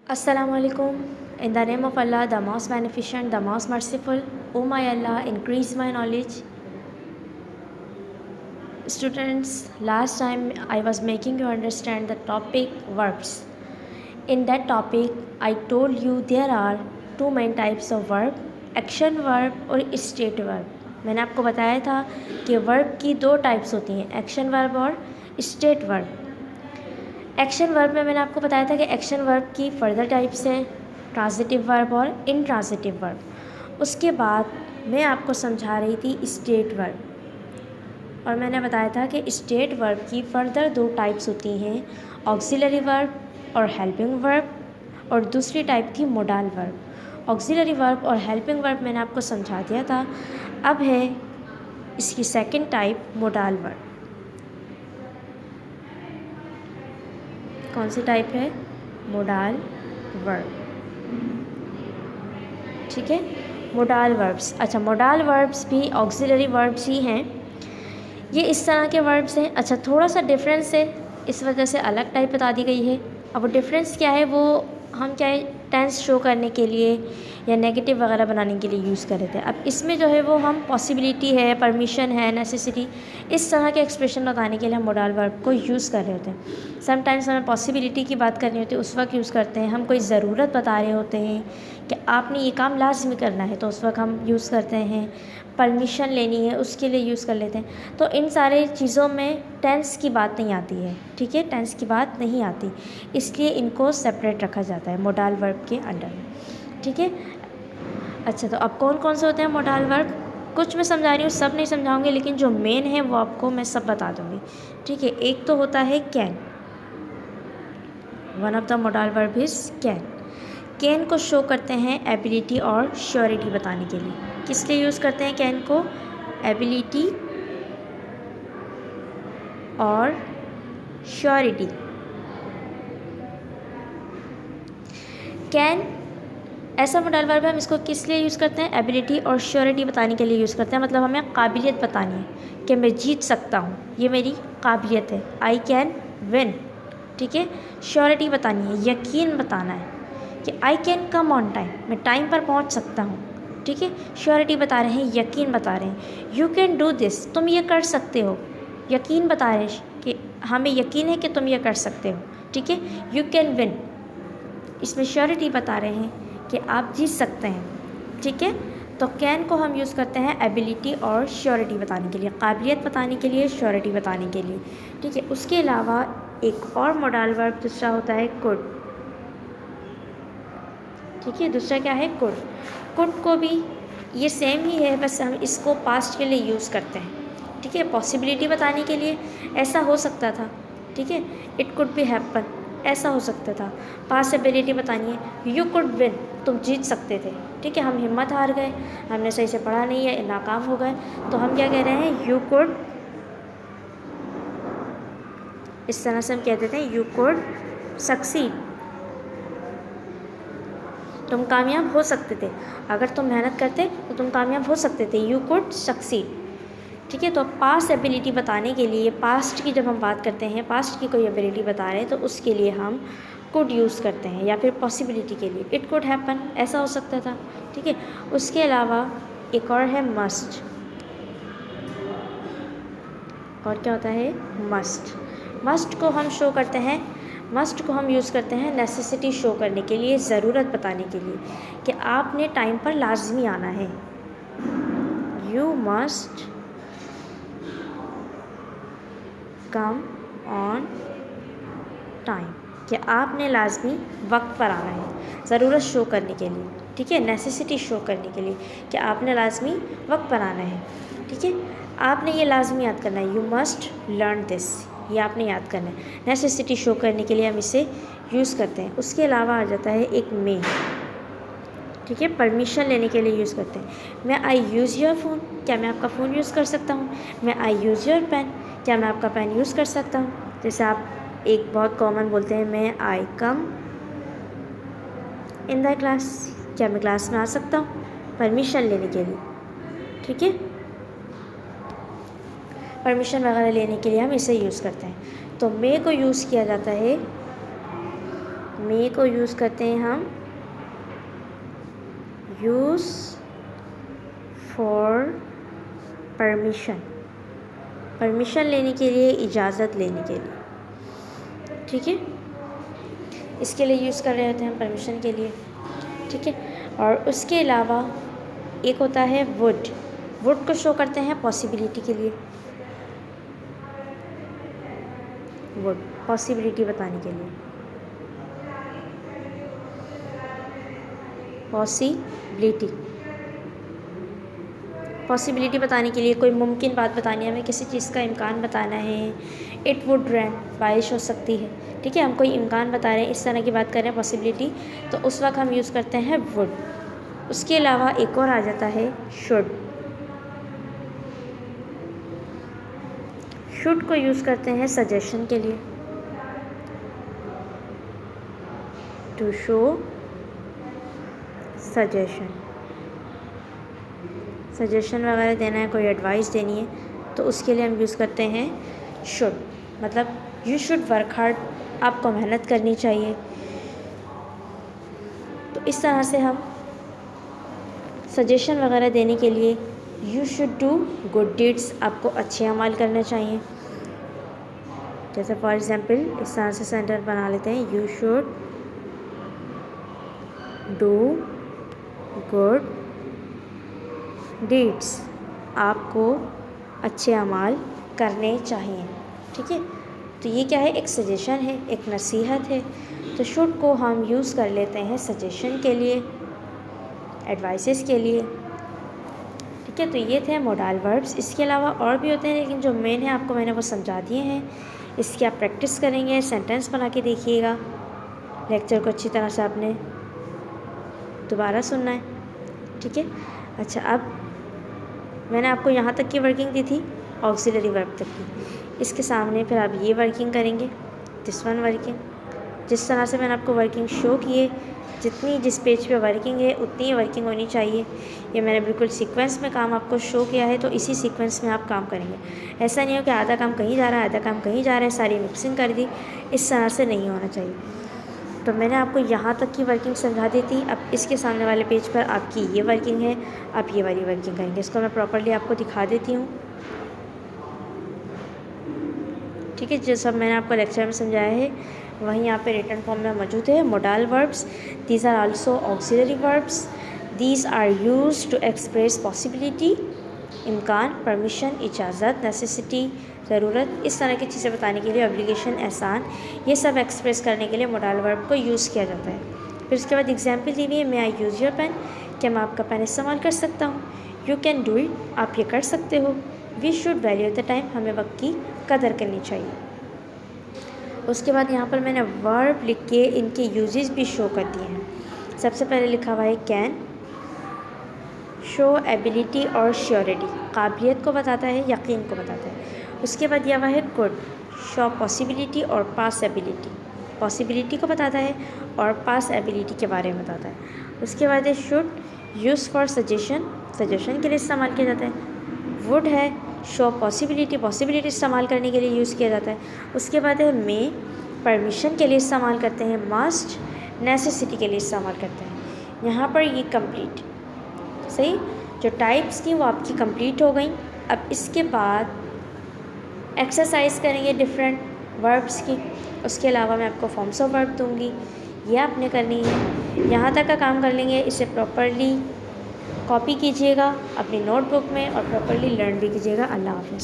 Assalamu alaikum. In the name of Allah, the most beneficent, the most merciful. O my Allah, increase my knowledge. Students, last time I was making you understand the topic verbs. In that topic, I told you there are two main types of verb, action verb और state verb. मैंने आपको बताया था कि verb की दो types होती हैं, एक्शन वर्ब और स्टेट वर्ब. एक्शन वर्ब में मैंने आपको बताया था कि एक्शन वर्ब की फर्दर टाइप्स हैं, ट्रांजिटिव वर्ब और इनट्रांजिटिव वर्ब. उसके बाद मैं आपको समझा रही थी स्टेट वर्ब और मैंने बताया था कि स्टेट वर्ब की फर्दर दो टाइप्स होती हैं, ऑक्सिलरी वर्ब और हेल्पिंग वर्ब, और दूसरी टाइप थी मोडाल वर्ब. ऑक्सिलरी वर्ब और हेल्पिंग वर्ब मैंने आपको समझा दिया था. अब है इसकी सेकंड टाइप, मोडाल वर्ब. कौन सी टाइप है? Modal verb. ठीक है, मोडाल वर्ब्स. अच्छा, मोडाल वर्ब्स भी ऑक्सिलरी वर्ब्स ही हैं. ये इस तरह के वर्ब्स हैं. अच्छा, थोड़ा सा डिफरेंस है, इस वजह से अलग टाइप बता दी गई है. अब वो डिफरेंस क्या है, वो हम क्या है टेंस शो करने के लिए या नेगेटिव वगैरह बनाने के लिए यूज़ कर रहे थे. अब इसमें जो है वो हम पॉसिबिलिटी है, परमिशन है, नेसेसिटी, इस तरह के एक्सप्रेशन बताने के लिए हम मोडाल वर्ब को यूज़ कर रहे होते हैं. समटाइम्स हमें पॉसिबिलिटी की बात करनी होती है, उस वक्त यूज़ करते हैं. हम कोई ज़रूरत बता रहे होते हैं कि आपने ये काम लाजमी करना है, तो उस वक्त हम यूज़ करते हैं. परमिशन लेनी है, उसके लिए यूज़ कर लेते हैं. तो इन सारे चीज़ों में टेंस की बात नहीं आती है. ठीक है, टेंस की बात नहीं आती, इसलिए इनको सेपरेट रखा जाता है मोडाल वर्ब के अंडर में. ठीक है. अच्छा, तो अब कौन कौन से होते हैं मोडाल वर्ब? कुछ मैं समझा रही हूँ, सब नहीं समझाऊंगी, लेकिन जो मेन है वो आपको मैं सब बता दूँगी. ठीक है. एक तो होता है can. One of the modal verb is can. Can को शो करते हैं एबिलिटी और श्योरिटी बताने के लिए. किस लिए यूज़ करते हैं कैन को? एबिलिटी और श्योरिटी. कैन ऐसा मोडाल वर्ब है, हम इसको किस लिए यूज़ करते हैं? एबिलिटी और श्योरिटी बताने के लिए यूज़ करते हैं. मतलब हमें काबिलियत बतानी है कि मैं जीत सकता हूँ, ये मेरी काबिलियत है. I can win. ठीक है. श्योरिटी बतानी है, यकीन बताना है कि I can come on time, मैं टाइम पर पहुँच सकता हूँ. ठीक है. श्योरिटी बता रहे हैं, यकीन बता रहे हैं. यू कैन डू दिस, तुम ये कर सकते हो. यकीन बता रहे हैं कि हमें यकीन है कि तुम ये कर सकते हो. ठीक है. यू कैन विन, इसमें श्योरिटी बता रहे हैं कि आप जीत सकते हैं. ठीक है. तो कैन को हम यूज़ करते हैं एबिलिटी और श्योरिटी बताने के लिए, काबिलियत बताने के लिए, श्योरिटी बताने के लिए. ठीक है. उसके अलावा एक और मोडाल वर्ब दूसरा होता है कुड. ठीक है. दूसरा क्या है? कुड. कुड को भी ये सेम ही है, बस हम इसको पास्ट के लिए यूज़ करते हैं. ठीक है. पॉसिबिलिटी बताने के लिए, ऐसा हो सकता था. ठीक है. इट कुड बी हैपन, ऐसा हो सकता था. पास्ट एबिलिटी बतानी है, यू कुड विन, तुम जीत सकते थे. ठीक है. हम हिम्मत हार गए, हमने सही से पढ़ा नहीं है, नाकाम हो गए, तो हम क्या कह रहे हैं? You could. इस तरह से हम कह देते हैं यू कुड सक्सीड, तुम कामयाब हो सकते थे. अगर तुम मेहनत करते तो तुम कामयाब हो सकते थे. You could succeed. ठीक है. तो पास्ट एबिलिटी बताने के लिए, पास्ट की जब हम बात करते हैं, पास्ट की कोई एबिलिटी बता रहे हैं, तो उसके लिए हम कुड यूज़ करते हैं. या फिर पॉसिबिलिटी के लिए इट कुड हैपन, ऐसा हो सकता था. ठीक है. उसके अलावा एक और है मस्ट. और क्या होता है? मस्ट. मस्ट को हम शो करते हैं, मस्ट को हम यूज़ करते हैं नेसेसिटी शो करने के लिए, ज़रूरत बताने के लिए कि आपने टाइम पर लाजमी आना है. You must come on time, कि आपने लाजमी वक्त पर आना है, ज़रूरत शो करने के लिए. ठीक है. नेसेसिटी शो करने के लिए कि आपने लाजमी वक्त पर आना है. ठीक है. आपने ये लाजमी याद करना है, यू मस्ट लर्न दिस, ये आपने याद करना है. नेसेसिटी शो करने के लिए हम इसे यूज़ करते हैं. उसके अलावा आ जाता है एक मे. ठीक है. परमिशन लेने के लिए यूज़ करते हैं. मैं आई यूज़ योर फ़ोन, क्या मैं आपका फ़ोन यूज़ कर सकता हूँ? मैं आई यूज़ योर पेन, क्या मैं आपका पेन यूज़ कर सकता हूँ? जैसे आप एक बहुत कॉमन बोलते हैं, मैं आई कम इन द क्लास, क्या मैं क्लास में आ सकता हूँ? परमिशन लेने के लिए. ठीक है. परमिशन वगैरह लेने के लिए हम इसे यूज़ करते हैं. तो मे को यूज़ किया जाता है मे को यूज़ करते हैं हम यूज़ फॉर परमिशन, परमिशन लेने के लिए, इजाज़त लेने के लिए, ठीक है। इसके लिए यूज़ कर रहे होते हैं हम परमिशन के लिए, ठीक है। और उसके अलावा एक होता है वुड, वुड को शो करते हैं पॉसिबिलिटी के लिए, वुड पॉसिबिलिटी बताने के लिए, पॉसिबिलिटी बताने के लिए, कोई मुमकिन बात बतानी है, हमें किसी चीज़ का इम्कान बताना है। इट वुड रेन, बारिश हो सकती है, ठीक है। हम कोई इम्कान बता रहे हैं, इस तरह की बात कर रहे हैं पॉसिबिलिटी, तो उस वक्त हम यूज़ करते हैं वुड। उसके अलावा एक और आ जाता है शुड, शुड को यूज़ करते हैं सजेशन के लिए, टू शो सजेशन, सजेशन वगैरह देना है, कोई एडवाइस देनी है, तो उसके लिए हम यूज़ करते हैं शुड। मतलब यू शुड वर्क हार्ड, आपको मेहनत करनी चाहिए। तो इस तरह से हम सजेशन वगैरह देने के लिए you should do good deeds, आपको अच्छे अमाल करने चाहिए। जैसे फॉर एग्ज़ाम्पल इस तरह से सेंटेंस बना लेते हैं, you should do good deeds, आपको अच्छे अमाल करने चाहिए, ठीक है। तो ये क्या है, एक सजेशन है, एक नसीहत है। तो शुड को हम यूज़ कर लेते हैं सजेशन के लिए, एडवाइसेस के लिए, ठीक है। तो ये थे मोडाल वर्ब्स। इसके अलावा और भी होते हैं, लेकिन जो मेन है आपको मैंने वो समझा दिए हैं। इसकी आप प्रैक्टिस करेंगे, सेंटेंस बना के देखिएगा। लेक्चर को अच्छी तरह से आपने दोबारा सुनना है, ठीक है। अच्छा, अब मैंने आपको यहाँ तक की वर्किंग दी थी, ऑक्सिलरी वर्ब तक की। इसके सामने फिर आप ये वर्किंग करेंगे, दिस वन वर्किंग। जिस तरह से मैंने आपको वर्किंग शो किए, जितनी जिस पेज पे वर्किंग है उतनी ही वर्किंग होनी चाहिए। ये मैंने बिल्कुल सीक्वेंस में काम आपको शो किया है, तो इसी सीक्वेंस में आप काम करेंगे। ऐसा नहीं हो कि आधा काम कहीं जा रहा है, आधा काम कहीं जा रहा है, सारी मिक्सिंग कर दी, इस तरह से नहीं होना चाहिए। तो मैंने आपको यहाँ तक की वर्किंग समझा दी थी। अब इसके सामने वाले पेज पर आपकी ये वर्किंग है, आप ये वाली वर्किंग करेंगे। इसको मैं प्रॉपर्ली आपको दिखा देती हूँ, ठीक है। जो सब मैंने आपको लेक्चर में समझाया है वहीं यहाँ पे रिटन फॉर्म में मौजूद है। Modal verbs, these are also auxiliary verbs, these are used to express possibility, इम्कान, परमिशन, इजाज़त, नेसेसिटी, ज़रूरत, इस तरह की चीज़ें बताने के लिए, ऑब्लिगेशन, एहसान, ये सब एक्सप्रेस करने के लिए मोडाल वर्ब को यूज़ किया जाता है। फिर उसके बाद एग्जाम्पल दी हुई है, मे आई यूज़ योर पेन, क्या मैं आपका पेन इस्तेमाल कर सकता हूँ। यू कैन डू इट, आप ये कर सकते हो। We should value the time, हमें वक्त की कदर करनी चाहिए। उसके बाद यहाँ पर मैंने वर्ब लिख के इनके यूजेस भी शो कर दिए हैं। सबसे पहले लिखा हुआ है कैन, शो एबिलिटी और श्योरिटी, काबिलियत को बताता है, यकीन को बताता है। उसके बाद दिया हुआ है कुड, शो पॉसिबिलिटी और पास एबिलिटी, पॉसिबिलिटी को बताता है और पास एबिलिटी के बारे में बताता है। उसके बाद है should, use for suggestion, suggestion के लिए इस्तेमाल किया जाता है। वुड है, शो पॉसिबिलिटी, पॉसिबिलिटी इस्तेमाल करने के लिए यूज़ किया जाता है। उसके बाद है मे, परमिशन के लिए इस्तेमाल करते हैं। मस्ट, नेसेसिटी के लिए इस्तेमाल करते हैं। यहाँ पर ये कंप्लीट, सही, जो टाइप्स थी वो आपकी कंप्लीट हो गई। अब इसके बाद एक्सरसाइज करेंगे डिफरेंट वर्ब्स की। उसके अलावा मैं आपको फॉर्म्स ऑफ वर्ब दूँगी, ये आपने करनी है। यहाँ तक का काम कर लेंगे, इसे प्रॉपरली कॉपी कीजिएगा अपनी नोटबुक में और प्रॉपरली लर्न भी कीजिएगा। अल्लाह हाफ़िज़।